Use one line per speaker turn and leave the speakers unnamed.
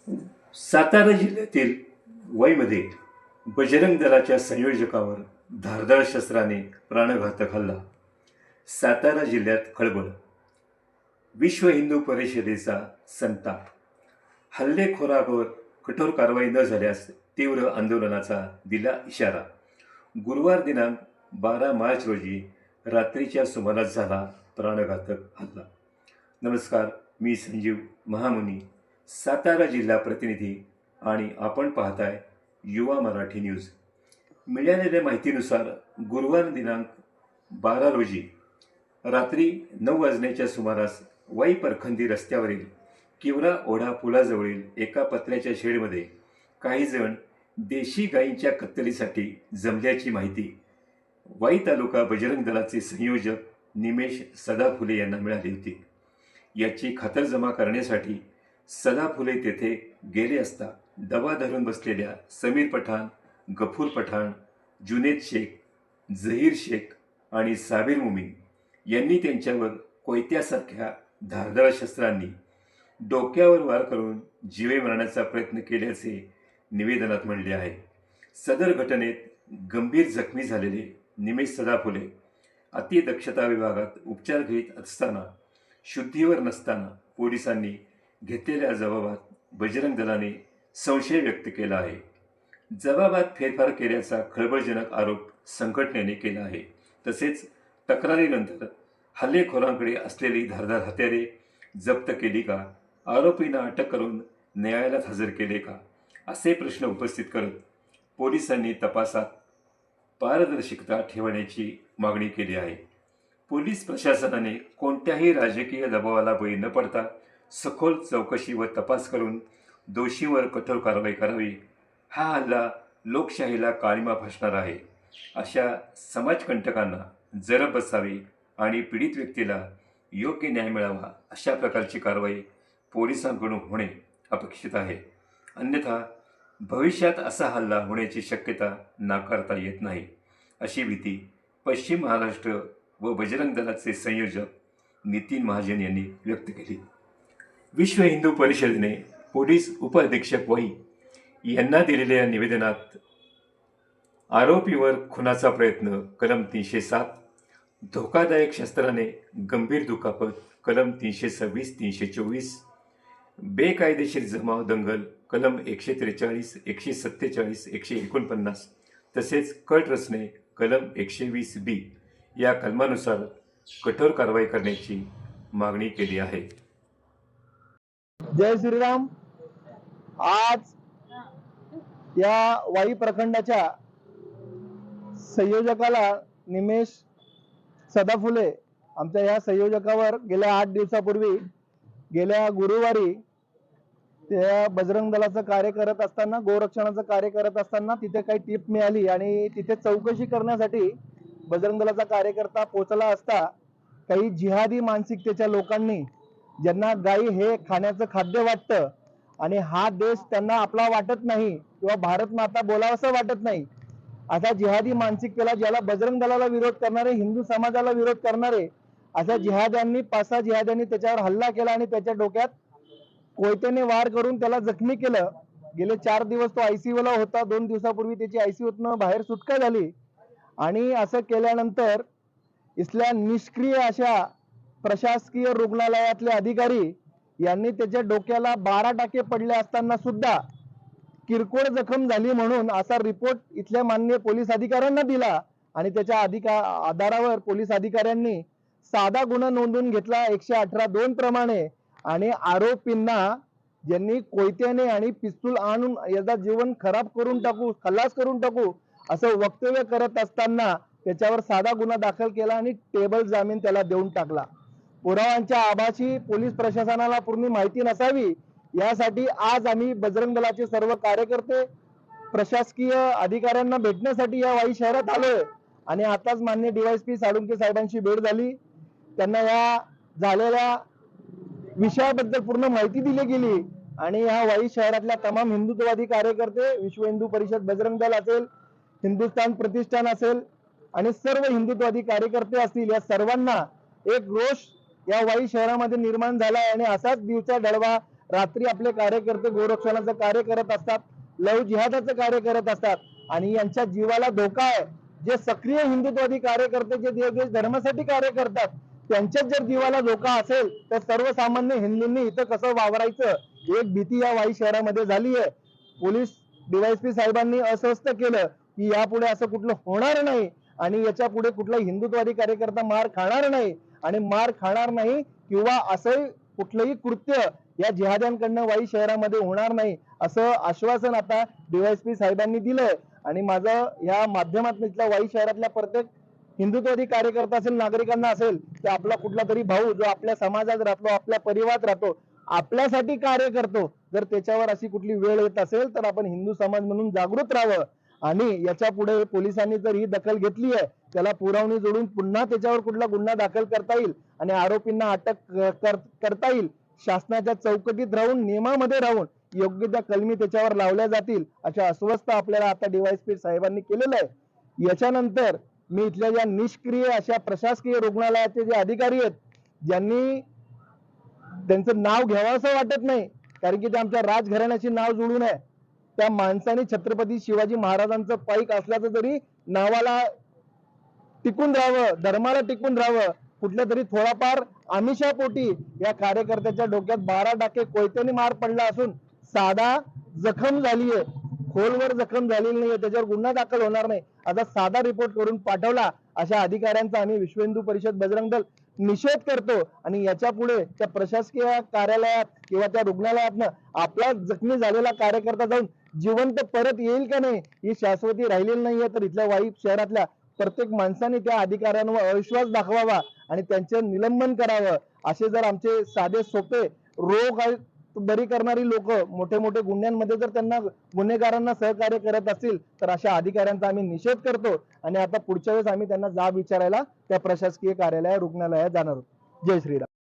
सातारा जिल्ह्यातील वईमध्ये बजरंग दलाच्या संयोजकावर धारदार शस्त्राने प्राणघातक हल्ला. सातारा जिल्ह्यात खळबळ. विश्व हिंदू परिषदेचा संताप. हल्लेखोरावर कठोर कारवाई न झाल्यास तीव्र आंदोलनाचा दिला इशारा. गुरुवार दिनांक 12 मार्च रोजी रात्रीच्या सुमारास झाला प्राणघातक हल्ला. नमस्कार, मी संजीव महामुनी, सातारा जिल्हा प्रतिनिधी, आणि आपण पाहताय युवा मराठी न्यूज. मिळालेल्या माहितीनुसार गुरुवार दिनांक 12 रोजी रात्री 9 वाजण्याच्या सुमारास वाई परखंदी रस्त्यावरील किवरा ओढा पुलाजवळील एका पत्र्याच्या शेडमध्ये काही जण देशी गायींच्या कत्तलीसाठी जमल्याची माहिती वाई तालुका बजरंग दलाचे संयोजक निमेश सदाफुले यांना मिळाली होती. याची खातरजमा करण्यासाठी सदाफुले तेथे गेले असता दबा धरून बसलेल्या समीर पठाण, गफूर पठाण, जुनेद शेख, झहीर शेख आणि साबिर मुमीन यांनी त्यांच्यावर कोयत्यासारख्या धारदार शस्त्रांनी डोक्यावर वार करून जीवे मारण्याचा प्रयत्न केल्याचे निवेदनात म्हणले आहे. सदर घटनेत गंभीर जखमी झालेले निमेश सदाफुले अतिदक्षता विभागात उपचार घेत असताना शुद्धीवर नसताना पोलिसांनी घेतलेल्या जबाबात बजरंग दलाने संशय व्यक्त केला आहे. जबाबात फेरफार केल्याचा खळबळजनक आरोप संघटनेने केला आहे. तसेच तक्रारीनंतर हल्लेखोरांकडे असलेली धारदार हत्यारे जप्त केली का, आरोपींना अटक करून न्यायालयात हजर केले का, असे प्रश्न उपस्थित करत पोलिसांनी तपासात पारदर्शकता ठेवण्याची मागणी केली आहे. पोलीस प्रशासनाने कोणत्याही राजकीय दबावाला बळी न पडता सखोल चौकशी व तपास करून दोषींवर कठोर कारवाई करावी. हा हल्ला लोकशाहीला काळिमा फासणार आहे. अशा समाजकंटकांना जरब बसावी आणि पीडित व्यक्तीला योग्य न्याय मिळावा, अशा प्रकारची कारवाई पोलिसांकडून होणे अपेक्षित आहे. अन्यथा भविष्यात असा हल्ला होण्याची शक्यता नाकारता येत नाही, अशी भीती पश्चिम महाराष्ट्र व बजरंग दलाचे संयोजक नितीन महाजन यांनी व्यक्त केली. विश्व हिंदू परिषदेने पोलीस उपअधीक्षक वाई यांना दिलेल्या निवेदनात आरोपीवर खुनाचा प्रयत्न कलम 307, धोकादायक शस्त्राने गंभीर दुखापत कलम 326, 324, बेकायदेशीर जमाव दंगल कलम 143, 147, 149 तसेच कट रचने कलम 120B या कलमानुसार कठोर कारवाई करण्याची मागणी केली आहे.
जय श्रीराम. आज या वाई प्रखंडाच्या संयोजकाला निमेश सदाफुले, आमच्या या संयोजकावर गेल्या 8 दिवसापूर्वी गेल्या गुरुवारी त्या बजरंग दलाचं कार्य करत असताना, गोरक्षणाचं कार्य करत असताना तिथे काही टीप मिळाली आणि तिथे चौकशी करण्यासाठी बजरंग दलाचा कार्यकर्ता पोहोचला असता काही जिहादी मानसिकतेच्या लोकांनी, ज्यांना गाई हे खाण्याचं खाद्य वाटतं आणि हा देश त्यांना आपला वाटत नाही किंवा भारत माता बोलावंसं वाटत नाही, अशा जिहादी मानसिकतेला, ज्याला बजरंग दलाला विरोध करणारे, हिंदू समाजाला विरोध करणारे अशा जिहाद्यांनी, 5-6 जिहाद्यांनी त्याच्यावर हल्ला केला आणि त्याच्या डोक्यात कोयत्याने वार करून त्याला जखमी केलं. गेले 4 दिवस तो ICU ला होता. 2 दिवसापूर्वी त्याची ICUतनं बाहेर सुटका झाली. आणि असं केल्यानंतर इथल्या निष्क्रिय अशा प्रशासकीय रुग्णालयातले अधिकारी यांनी त्याच्या डोक्याला 12 टाके पडले असताना सुद्धा किरकोळ जखम झाली म्हणून असा रिपोर्ट इथल्या माननीय पोलीस अधिकाऱ्यांना दिला आणि त्याच्या आधारावर पोलीस अधिकाऱ्यांनी साधा गुन्हा नोंदवून घेतला 118(2) प्रमाणे. आणि आरोपींना, ज्यांनी कोयत्याने आणि पिस्तूल आणून याचा जीवन खराब करून टाकू, खल्लास करून टाकू असं वक्तव्य करत असताना त्याच्यावर साधा गुन्हा दाखल केला आणि टेबल जामीन त्याला देऊन टाकला. पुराव्यांच्या आभासी पोलीस प्रशासनाला पूर्ण माहिती नसावी यासाठी आज आम्ही बजरंग दलाचे सर्व कार्यकर्ते प्रशासकीय अधिकाऱ्यांना भेटण्यासाठी या वाई शहरात आलोय. आणि आताच माननीय DYSP साळुंके साहेबांची भेट झाली. त्यांना या झालेल्या विषयाबद्दल पूर्ण माहिती दिली गेली आणि या वाई शहरातल्या तमाम हिंदुत्ववादी कार्यकर्ते, विश्व हिंदू परिषद बजरंग दल असेल, हिंदुस्थान प्रतिष्ठान असेल आणि सर्व हिंदुत्ववादी कार्यकर्ते असतील, या सर्वांना एक रोष या वाई शहरामध्ये निर्माण झाला आणि असाच दिवसा ढळवा रात्री आपले कार्यकर्ते गोरक्षणाचं कार्य करत असतात, लव जिहादाचं कार्य करत असतात आणि यांच्या जीवाला धोका आहे. जे सक्रिय हिंदुत्ववादी कार्यकर्ते जे देश धर्मासाठी कार्य करतात त्यांच्याच जर जीवाला धोका असेल तर सर्वसामान्य हिंदूंनी इथं कसं वावरायचं एक भीती या वाई शहरामध्ये झाली आहे. पोलीस डीवायएसपी साहेबांनी अस्वस्थ केलं की यापुढे असं कुठलं होणार नाही आणि याच्या पुढे कुठला हिंदुत्ववादी कार्यकर्ता मार खाणार नाही आणि मार खाणार नाही किंवा असं कुठलंही कृत्य या जिहाद्यांकडनं वाई शहरामध्ये होणार नाही असं आश्वासन आता डीवायएसपी साहेबांनी दिलंय. आणि माझं या माध्यमातून इथल्या वाई शहरातल्या प्रत्येक हिंदुत्ववादी कार्यकर्ता असेल, नागरिकांना असेल तर आपला कुठला तरी भाऊ जो आपल्या समाजात राहतो, आपल्या परिवारात राहतो, आपल्यासाठी कार्य करतो, जर त्याच्यावर अशी कुठली वेळ येत असेल तर आपण हिंदू समाज म्हणून जागृत राहावं आणि याच्या पुढे पोलिसांनी जर ही दखल घेतली आहे त्याला पुरवणी जोडून पुन्हा त्याच्यावर कुठला गुन्हा दाखल करता येईल आणि आरोपींना अटक करता येईल. शासनाच्या चौकटीत राहून, नियमामध्ये राहून योग्य त्या कलमी त्याच्यावर लावल्या जातील अशा अस्वस्थ आपल्याला आता डीवायएसपी साहेबांनी केलेलं आहे. याच्यानंतर मी इथल्या ज्या निष्क्रिय अशा प्रशासकीय रुग्णालयाचे जे अधिकारी आहेत ज्यांनी त्यांचं नाव घ्यावं असं वाटत नाही कारण की ते आमच्या राजघराण्याशी नाव जुळून आहे, त्या माणसाने छत्रपती शिवाजी महाराजांचं पाईक असल्याचं तरी नावाला टिकून राहावं, धर्माला टिकून राहावं, कुठल्या तरी थोडाफार आमिषापोटी या कार्यकर्त्याच्या डोक्यात 12 टाके कोयत्याने मार पडला असून साधा जखम झालीये, खोलवर जखम झालेली नाहीये, त्याच्यावर गुन्हा दाखल होणार नाही असा साधा रिपोर्ट करून पाठवला. अशा अधिकाऱ्यांचा आम्ही विश्व हिंदू परिषद बजरंग दल निषेध करतो आणि याच्या पुढे त्या प्रशासकीय कार्यालयात किंवा त्या रुग्णालयातनं आपला जखमी झालेला कार्यकर्ता जाऊन जिवंत परत येईल का नाही ही शाश्वती राहिलेली नाहीये. तर इथल्या वाई शहरातल्या प्रत्येक माणसाने त्या अधिकाऱ्यांवर अविश्वास दाखवावा आणि त्यांचं निलंबन करावं. असे जर आमचे साधे सोपे रोग बरी करणारी लोक मोठे मोठे गुन्ह्यांमध्ये जर त्यांना गुन्हेगारांना सहकार्य करत असतील तर अशा अधिकाऱ्यांचा आम्ही निषेध करतो आणि आता पुढच्या वेळेस आम्ही त्यांना जाब विचारायला त्या प्रशासकीय कार्यालय रुग्णालयात जाणार आहोत. जय श्रीराम.